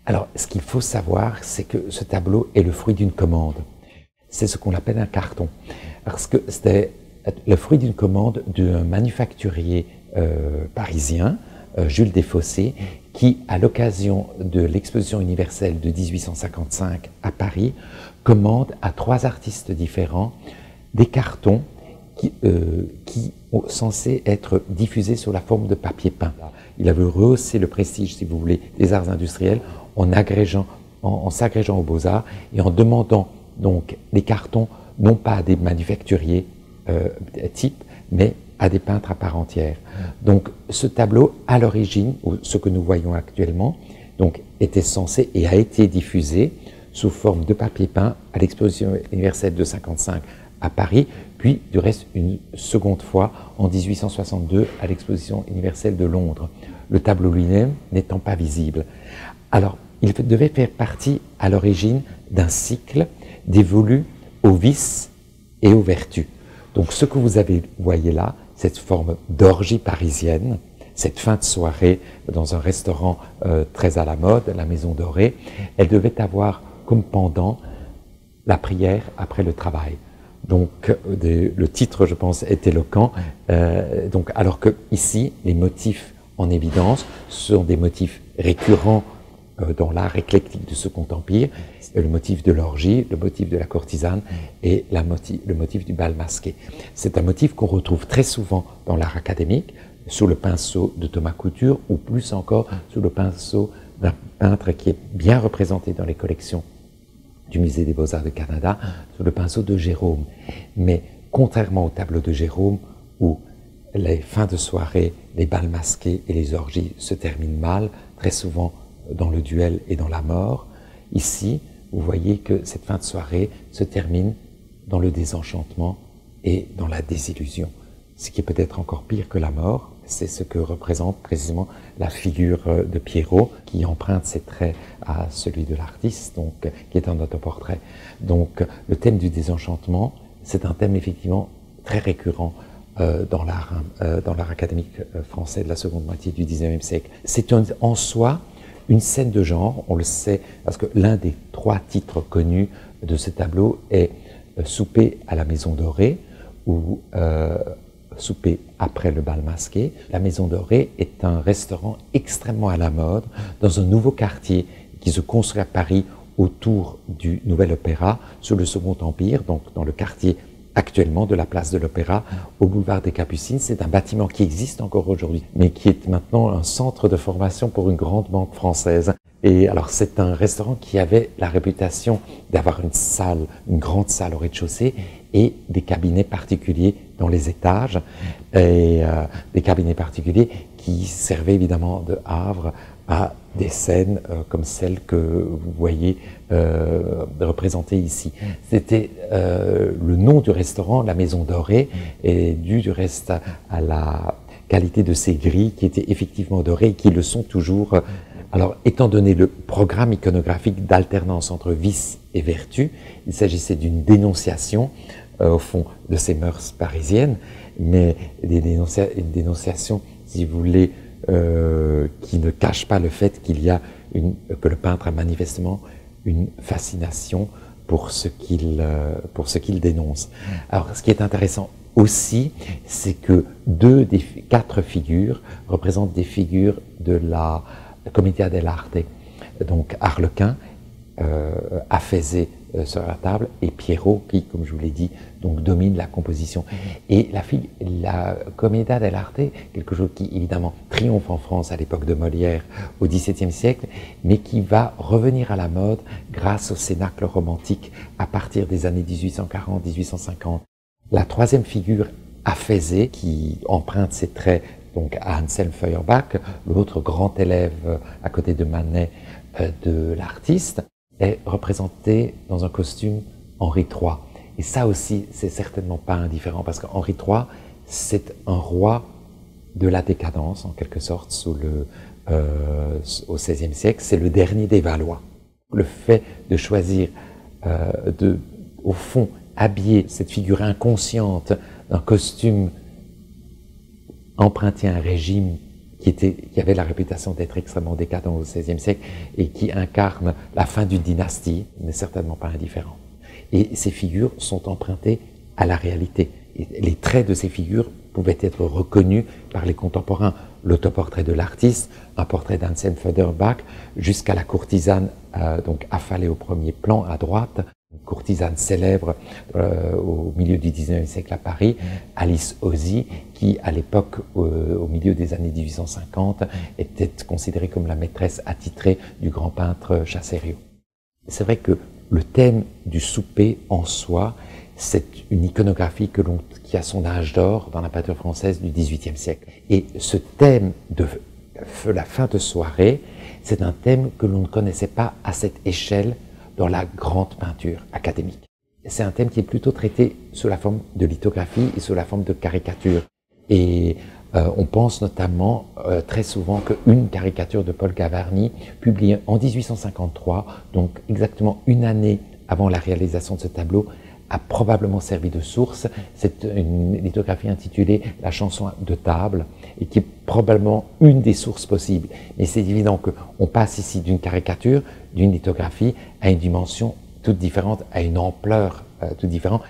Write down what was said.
Alors, ce qu'il faut savoir, c'est que ce tableau est le fruit d'une commande. C'est ce qu'on appelle un carton. Parce que c'était le fruit d'une commande d'un manufacturier parisien, Jules Desfossés, qui, à l'occasion de l'exposition universelle de 1855 à Paris, commande à 3 artistes différents des cartons qui sont censés être diffusés sous la forme de papier peint. Il avait rehaussé le prestige, si vous voulez, des arts industriels en s'agrégeant aux Beaux-Arts et en demandant donc les cartons non pas à des manufacturiers types, mais à des peintres à part entière. Donc ce tableau, à l'origine, ce que nous voyons actuellement, donc, était censé et a été diffusé sous forme de papier peint à l'exposition universelle de 1955 à Paris, puis du reste une seconde fois en 1862 à l'exposition universelle de Londres, le tableau lui-même n'étant pas visible. Alors, il devait faire partie à l'origine d'un cycle dévolu aux vices et aux vertus. Donc ce que vous voyez là, cette forme d'orgie parisienne, cette fin de soirée dans un restaurant très à la mode, la Maison Dorée, elle devait avoir comme pendant la prière après le travail. Donc le titre, je pense, est éloquent. Donc, alors que ici, les motifs en évidence sont des motifs récurrents dans l'art éclectique du Second Empire, le motif de l'orgie, le motif de la courtisane et le motif du bal masqué. C'est un motif qu'on retrouve très souvent dans l'art académique, sous le pinceau de Thomas Couture, ou plus encore sous le pinceau d'un peintre qui est bien représenté dans les collections du Musée des Beaux-Arts de Canada, sous le pinceau de Gérôme. Mais contrairement au tableau de Gérôme, où les fins de soirée, les bals masqués et les orgies se terminent mal, très souvent dans le duel et dans la mort, ici, vous voyez que cette fin de soirée se termine dans le désenchantement et dans la désillusion. Ce qui est peut-être encore pire que la mort, c'est ce que représente précisément la figure de Pierrot, qui emprunte ses traits à celui de l'artiste, donc qui est un autoportrait. Donc le thème du désenchantement, c'est un thème effectivement très récurrent dans l'art académique français de la seconde moitié du XIXe siècle. C'est en soi une scène de genre, on le sait, parce que l'un des 3 titres connus de ce tableau est Souper à la Maison Dorée, ou Souper après le bal masqué. La Maison Dorée est un restaurant extrêmement à la mode, dans un nouveau quartier qui se construit à Paris autour du Nouvel Opéra, sous le Second Empire, donc dans le quartier actuellement de la place de l'Opéra au boulevard des Capucines. C'est un bâtiment qui existe encore aujourd'hui, mais qui est maintenant un centre de formation pour une grande banque française. Et alors c'est un restaurant qui avait la réputation d'avoir une grande salle au rez-de-chaussée et des cabinets particuliers dans les étages, et des cabinets particuliers qui servaient évidemment de havre à des scènes comme celles que vous voyez représentées ici. C'était le nom du restaurant, la Maison Dorée, est dû du reste à la qualité de ces grilles qui étaient effectivement dorées et qui le sont toujours. Alors, étant donné le programme iconographique d'alternance entre vice et vertu, il s'agissait d'une dénonciation, au fond, de ces mœurs parisiennes, mais une dénonciation, si vous voulez, qui ne cache pas le fait que le peintre a manifestement une fascination pour ce qu'il dénonce. Alors, ce qui est intéressant aussi, c'est que 2 des 4 figures représentent des figures de la Commedia dell'arte, donc Arlequin, affaissé sur la table, et Pierrot qui, comme je vous l'ai dit, donc domine la composition. Et la Commedia dell'arte, quelque chose qui évidemment triomphe en France à l'époque de Molière au XVIIe siècle, mais qui va revenir à la mode grâce au cénacle romantique à partir des années 1840-1850. La 3e figure, Affaisé, qui emprunte ses traits donc à Anselm Feuerbach, l'autre grand élève à côté de Manet de l'artiste, est représenté dans un costume Henri III. Et ça aussi, c'est certainement pas indifférent, parce qu'Henri III, c'est un roi de la décadence, en quelque sorte, au XVIe siècle. C'est le dernier des Valois. Le fait de choisir, au fond, habiller cette figure inconsciente d'un costume emprunté à un régime qui avait la réputation d'être extrêmement décadent au XVIe siècle et qui incarne la fin d'une dynastie, n'est certainement pas indifférent. Et ces figures sont empruntées à la réalité. Et les traits de ces figures pouvaient être reconnus par les contemporains. L'autoportrait de l'artiste, un portrait d'Anselm Feuerbach, jusqu'à la courtisane donc affalée au premier plan à droite, une courtisane célèbre au milieu du XIXe siècle à Paris, Alice Ozy, qui à l'époque, au milieu des années 1850, était considérée comme la maîtresse attitrée du grand peintre Chassériau. C'est vrai que le thème du souper en soi, c'est une iconographie qui a son âge d'or dans la peinture française du XVIIIe siècle. Et ce thème de la fin de soirée, c'est un thème que l'on ne connaissait pas à cette échelle dans la grande peinture académique. C'est un thème qui est plutôt traité sous la forme de lithographie et sous la forme de caricature. Et on pense notamment très souvent qu'une caricature de Paul Gavarni, publiée en 1853, donc exactement une année avant la réalisation de ce tableau, a probablement servi de source. C'est une lithographie intitulée « La chanson de table » et qui est probablement une des sources possibles. Mais c'est évident qu'on passe ici d'une caricature, d'une lithographie, à une dimension toute différente, à une ampleur toute différente.